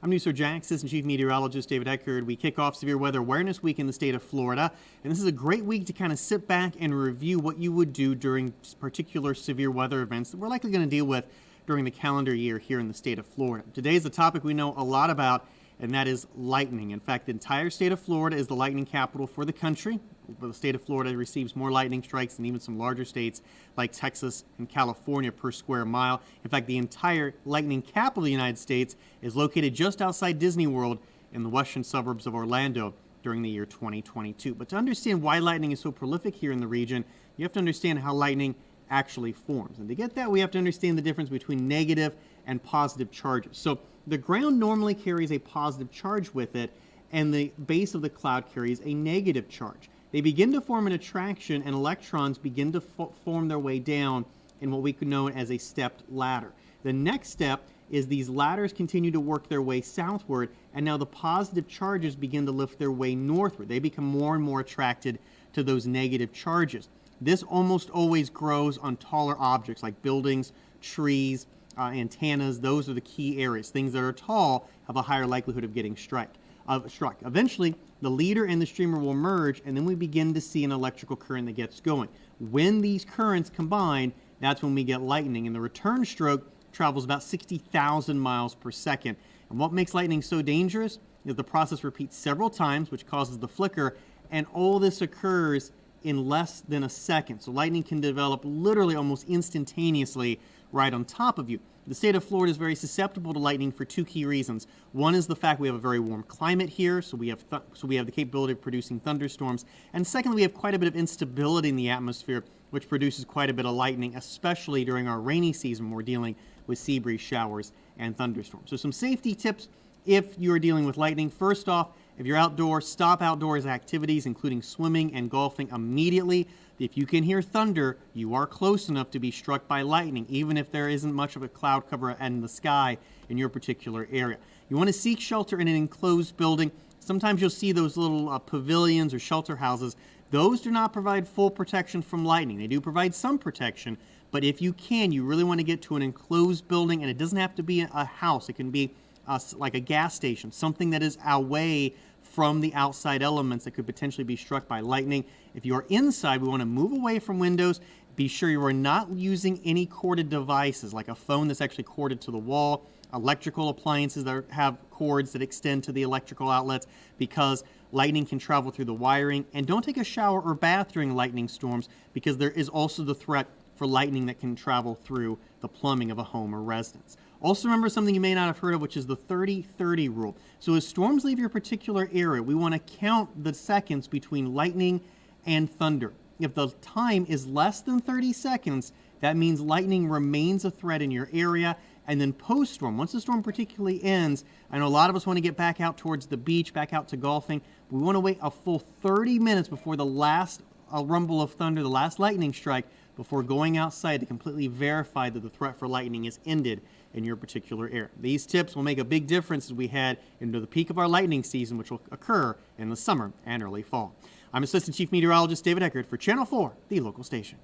I'm News Sir Jack, Assistant Chief Meteorologist David Eckert. We kick off Severe Weather Awareness Week in the state of Florida, and this is a great week to kind of sit back and review what you would do during particular severe weather events that we're likely going to deal with during the calendar year here in the state of Florida. Today is a topic we know a lot about, and that is lightning. In fact, the entire state of Florida is the lightning capital for the country. The state of Florida receives more lightning strikes than even some larger states like Texas and California per square mile. In fact, the entire lightning capital of the United States is located just outside Disney World in the western suburbs of Orlando during the year 2022. But to understand why lightning is so prolific here in the region, you have to understand how lightning actually forms. And to get that, we have to understand the difference between negative and positive charges. So the ground normally carries a positive charge with it, and the base of the cloud carries a negative charge. They begin to form an attraction, and electrons begin to form their way down in what we could know as a stepped ladder. The next step is these ladders continue to work their way southward, and now the positive charges begin to lift their way northward. They become more and more attracted to those negative charges. This almost always grows on taller objects like buildings, trees, antennas. Those are the key areas. Things that are tall have a higher likelihood of getting struck. Eventually, the leader and the streamer will merge, and then we begin to see an electrical current that gets going. When these currents combine, that's when we get lightning, and the return stroke travels about 60,000 miles per second. And what makes lightning so dangerous is the process repeats several times, which causes the flicker, and all this occurs in less than a second. So lightning can develop literally almost instantaneously right on top of you. The state of Florida is very susceptible to lightning for two key reasons. One is the fact we have a very warm climate here, so we have the capability of producing thunderstorms. And secondly, we have quite a bit of instability in the atmosphere, which produces quite a bit of lightning, especially during our rainy season when we're dealing with sea breeze showers and thunderstorms. So some safety tips if you are dealing with lightning. First off, if you're outdoors, stop outdoors activities, including swimming and golfing, immediately. If you can hear thunder, you are close enough to be struck by lightning, even if there isn't much of a cloud cover in the sky in your particular area. You want to seek shelter in an enclosed building. Sometimes you'll see those little pavilions or shelter houses. Those do not provide full protection from lightning. They do provide some protection, but if you can, you really want to get to an enclosed building, and it doesn't have to be a house. It can be like a gas station, something that is away from the outside elements that could potentially be struck by lightning. If you are inside, we want to move away from windows. Be sure you are not using any corded devices, like a phone that's actually corded to the wall, electrical appliances that have cords that extend to the electrical outlets, because lightning can travel through the wiring. And don't take a shower or bath during lightning storms, because there is also the threat for lightning that can travel through the plumbing of a home or residence. Also remember something you may not have heard of, which is the 30-30 rule. So as storms leave your particular area, we want to count the seconds between lightning and thunder. If the time is less than 30 seconds, that means lightning remains a threat in your area. And then post-storm, once the storm particularly ends, I know a lot of us want to get back out towards the beach, back out to golfing. We want to wait a full 30 minutes before the last rumble of thunder, the last lightning strike, before going outside to completely verify that the threat for lightning is ended in your particular area. These tips will make a big difference as we head into the peak of our lightning season, which will occur in the summer and early fall. I'm Assistant Chief Meteorologist David Eckert for Channel 4, the local station.